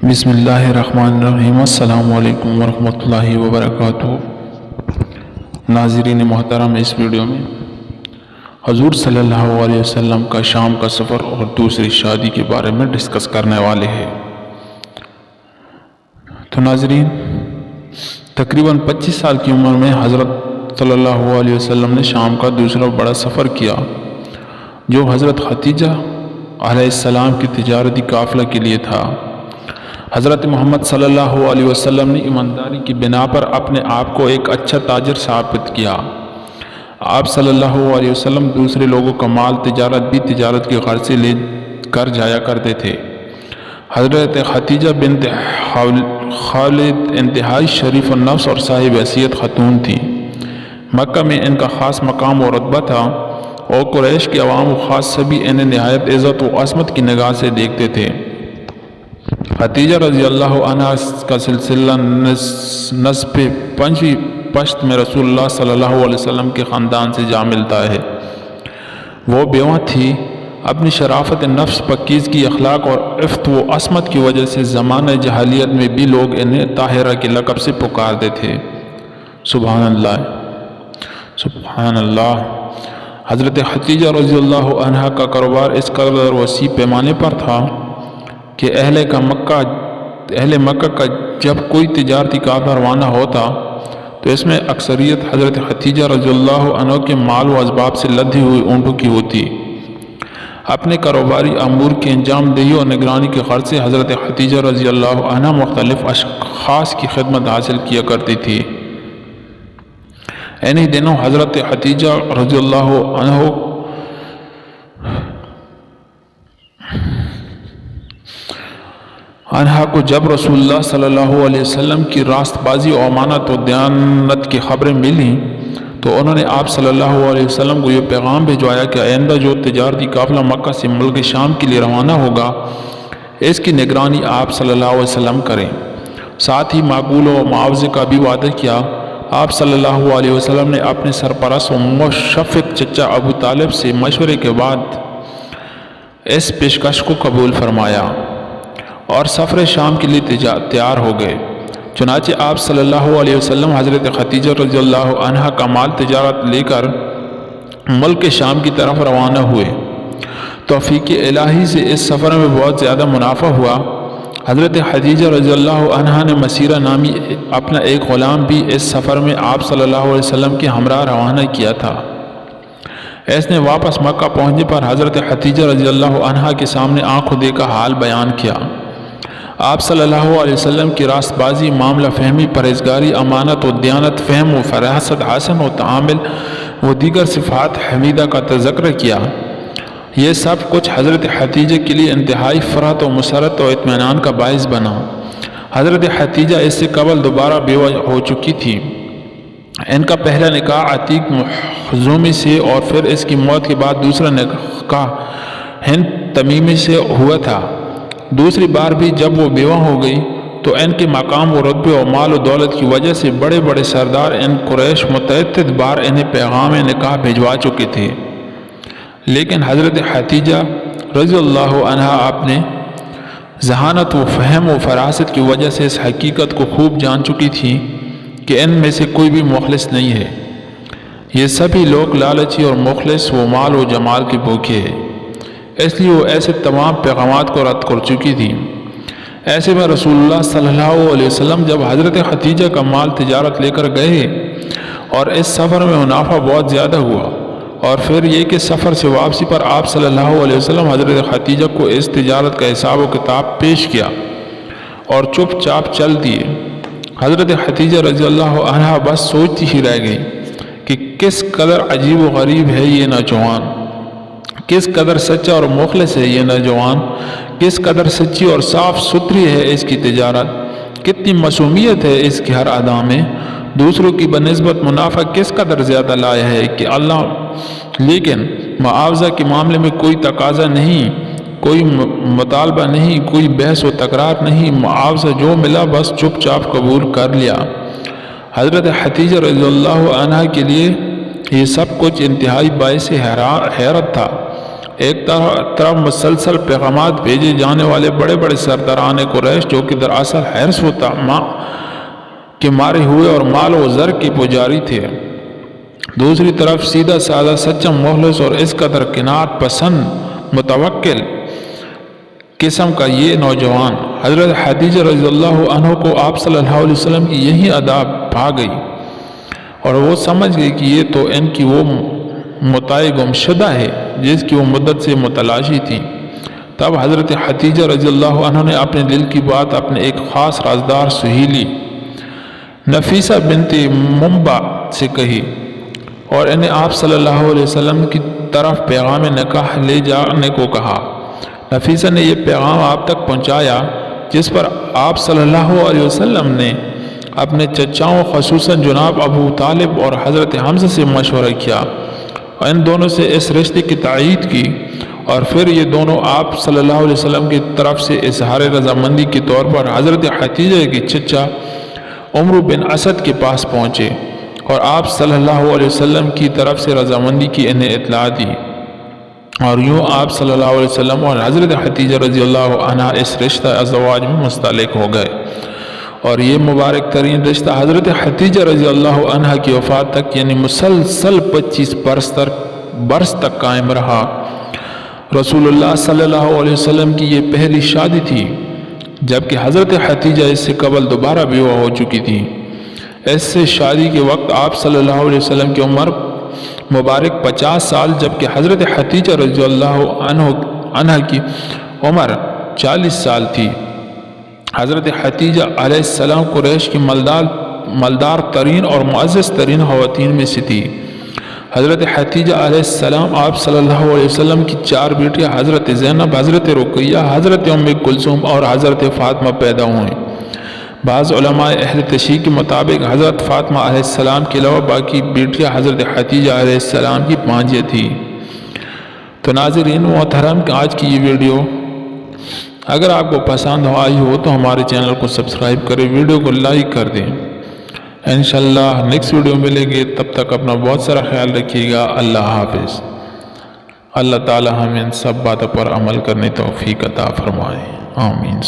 بسم اللہ الرحمن الرحیم۔ السلام علیکم ورحمۃ اللہ وبرکاتہ۔ ناظرین محترم، اس ویڈیو میں حضور صلی اللہ علیہ وسلم کا شام کا سفر اور دوسری شادی کے بارے میں ڈسکس کرنے والے ہیں۔ تو ناظرین، تقریباً 25 سال کی عمر میں حضرت صلی اللہ علیہ وسلم نے شام کا دوسرا بڑا سفر کیا، جو حضرت خدیجہ علیہ السلام کی تجارتی قافلہ کے لیے تھا۔ حضرت محمد صلی اللہ علیہ وسلم نے ایمانداری کی بنا پر اپنے آپ کو ایک اچھا تاجر ثابت کیا۔ آپ صلی اللہ علیہ وسلم دوسرے لوگوں کا مال بھی تجارت کی غرض سے لے کر جایا کرتے تھے۔ حضرت خدیجہ بنت خالد انتہائی شریف النفس اور صاحب حیثیت خاتون تھی۔ مکہ میں ان کا خاص مقام و رتبہ تھا، اور قریش کے عوام و خاص سبھی انہیں نہایت عزت و عظمت کی نگاہ سے دیکھتے تھے۔ خدیجہ رضی اللہ عنہ کا سلسلہ نسب پنجویں پشت میں رسول اللہ صلی اللہ علیہ وسلم کے خاندان سے جا ملتا ہے۔ وہ بیوہ تھی۔ اپنی شرافت نفس، پاکیزگی اخلاق اور عفت و عصمت کی وجہ سے زمانہ جاہلیت میں بھی لوگ انہیں طاہرہ کے لقب سے پکارتے تھے۔ سبحان اللہ، سبحان اللہ۔ حضرت خدیجہ رضی اللہ عنہ کا کاروبار اس قدر وسیع پیمانے پر تھا کہ اہل مکہ کا جب کوئی تجارتی قافلہ روانہ ہوتا تو اس میں اکثریت حضرت خدیجہ رضی اللہ عنہ کے مال و اسباب سے لدی ہوئی اونٹوں کی ہوتی۔ اپنے کاروباری امور کی انجام دہی اور نگرانی کے غرض سے حضرت خدیجہ رضی اللہ عنہ مختلف اشخاص کی خدمت حاصل کیا کرتی تھی۔ انہی دنوں حضرت خدیجہ رضی اللہ عنہ کو جب رسول اللہ صلی اللہ علیہ وسلم کی راست بازی، امانت و دیانت کی خبریں ملیں تو انہوں نے آپ صلی اللہ علیہ وسلم کو یہ پیغام بھجوایا کہ آئندہ جو تجارتی قافلہ مکہ سے ملک شام کے لیے روانہ ہوگا، اس کی نگرانی آپ صلی اللہ علیہ وسلم کریں۔ ساتھ ہی معقول و معاوضے کا بھی وعدہ کیا۔ آپ صلی اللہ علیہ وسلم نے اپنے سرپرست و مشفق چچا ابو طالب سے مشورے کے بعد اس پیشکش کو قبول فرمایا اور سفر شام کے لیے تیار ہو گئے۔ چنانچہ آپ صلی اللہ علیہ وسلم حضرت خدیجہ رضی اللہ عنہ کا مال تجارت لے کر ملک شام کی طرف روانہ ہوئے۔ توفیق الہی سے اس سفر میں بہت زیادہ منافع ہوا۔ حضرت خدیجہ رضی اللہ عنہ نے مسیرہ نامی اپنا ایک غلام بھی اس سفر میں آپ صلی اللہ علیہ وسلم کے ہمراہ روانہ کیا تھا۔ اس نے واپس مکہ پہنچنے پر حضرت خدیجہ رضی اللہ عنہ کے سامنے آنکھوں دیکھا حال بیان کیا۔ آپ صلی اللہ علیہ وسلم کی راست بازی، معاملہ فہمی، پرہیزگاری، امانت و دیانت، فہم و فراست، حسن و تعامل و دیگر صفات حمیدہ کا تذکرہ کیا۔ یہ سب کچھ حضرت خدیجہ کے لیے انتہائی فرحت و مسرت و اطمینان کا باعث بنا۔ حضرت خدیجہ اس سے قبل دوبارہ بیوہ ہو چکی تھی۔ ان کا پہلا نکاح عتیق مخزومی سے اور پھر اس کی موت کے بعد دوسرا نکاح ہند تمیمی سے ہوا تھا۔ دوسری بار بھی جب وہ بیوہ ہو گئی تو ان کے مقام و رتبے و مال و دولت کی وجہ سے بڑے بڑے سردار ان قریش متعدد بار انہیں پیغام نکاح بھجوا چکے تھے، لیکن حضرت خدیجہ رضی اللہ عنہ اپنے ذہانت و فہم و فراست کی وجہ سے اس حقیقت کو خوب جان چکی تھی کہ ان میں سے کوئی بھی مخلص نہیں ہے۔ یہ سبھی لوگ لالچی اور مخلص و مال و جمال کے بھوکے ہیں، اس لیے وہ ایسے تمام پیغامات کو رد کر چکی تھی۔ ایسے میں رسول اللہ صلی اللہ علیہ وسلم جب حضرت خدیجہ کا مال تجارت لے کر گئے اور اس سفر میں منافع بہت زیادہ ہوا، اور پھر یہ کہ سفر سے واپسی پر آپ صلی اللہ علیہ وسلم حضرت خدیجہ کو اس تجارت کا حساب و کتاب پیش کیا اور چپ چاپ چل دیے۔ حضرت خدیجہ رضی اللہ عنہ بس سوچتی ہی رہ گئی کہ کس قدر عجیب و غریب ہے یہ نوجوان، کس قدر سچا اور مخلص ہے یہ نوجوان، کس قدر سچی اور صاف ستھری ہے اس کی تجارت، کتنی معصومیت ہے اس کی ہر ادا میں، دوسروں کی بنسبت منافع کس قدر زیادہ لایا ہے کہ اللہ، لیکن معاوضہ کے معاملے میں کوئی تقاضا نہیں، کوئی مطالبہ نہیں، کوئی بحث و تکرار نہیں، معاوضہ جو ملا بس چپ چاپ قبول کر لیا۔ حضرت خدیجہ رضی اللہ عنہ کے لیے یہ سب کچھ انتہائی باعث حیرت تھا۔ ایک طرف مسلسل پیغامات بھیجے جانے والے بڑے بڑے سرداران قریش جو کہ دراصل حرص و طمع کے مارے ہوئے اور مال و زر کے پجاری تھے، دوسری طرف سیدھا سادہ سچا مخلص اور اس قدر قناعت پسند متوکل قسم کا یہ نوجوان حضرت خدیجہ رضی اللہ عنہ کو آپ صلی اللہ علیہ وسلم کی یہی ادا بھا گئی اور وہ سمجھ گئی کہ یہ تو ان کی وہ متاع گمشدہ ہے جس کی وہ مدت سے متلاشی تھی۔ تب حضرت خدیجہ رضی اللہ عنہ نے اپنے دل کی بات اپنے ایک خاص رازدار سہیلی نفیسہ بنت منبع سے کہی اور انہیں آپ صلی اللہ علیہ وسلم کی طرف پیغام نکاح لے جانے کو کہا۔ نفیسہ نے یہ پیغام آپ تک پہنچایا جس پر آپ صلی اللہ علیہ وسلم نے اپنے چچاؤں خصوصاً جناب ابو طالب اور حضرت حمزہ سے مشورہ کیا اور ان دونوں سے اس رشتے کی تائید کی، اور پھر یہ دونوں آپ صلی اللہ علیہ وسلم کی طرف سے اظہار رضامندی کے طور پر حضرت خدیجہ کے چچا عمرو بن اسد کے پاس پہنچے اور آپ صلی اللہ علیہ وسلم کی طرف سے رضامندی کی انہیں اطلاع دی، اور یوں آپ صلی اللہ علیہ وسلم اور حضرت خدیجہ رضی اللہ عنہ اس رشتہ ازواج میں مستعلق ہو گئے، اور یہ مبارک ترین رشتہ حضرت خدیجہ رضی اللہ عنہ کی وفات تک یعنی مسلسل 25 برس تک قائم رہا۔ رسول اللہ صلی اللہ علیہ وسلم کی یہ پہلی شادی تھی، جبکہ حضرت خدیجہ اس سے قبل دوبارہ بیوہ ہو چکی تھی۔ اس سے شادی کے وقت آپ صلی اللہ علیہ وسلم کی عمر مبارک 50 سال جبکہ حضرت خدیجہ رضی اللہ عنہ کی عمر 40 سال تھی۔ حضرت خدیجہ علیہ السلام قریش کی مالدار ترین اور معزز ترین خواتین میں سے تھی۔ حضرت خدیجہ علیہ السلام آپ صلی اللہ علیہ وسلم کی 4 بیٹیاں حضرت زینب، حضرت رقیہ، حضرت ام کلثوم اور حضرت فاطمہ پیدا ہوئیں۔ بعض علماء اہل تشیع کے مطابق حضرت فاطمہ علیہ السلام کے علاوہ باقی بیٹیاں حضرت خدیجہ علیہ السلام کی بھانجیں تھیں۔ تو ناظرین محترم، آج کی یہ ویڈیو اگر آپ کو پسند آئی ہو تو ہمارے چینل کو سبسکرائب کریں، ویڈیو کو لائک کر دیں۔ انشاءاللہ نیکسٹ ویڈیو ملیں گے، تب تک اپنا بہت سارا خیال رکھیے گا۔ اللہ حافظ۔ اللہ تعالی ہمیں ان سب باتوں پر عمل کرنے توفیق عطا فرمائے، آمین۔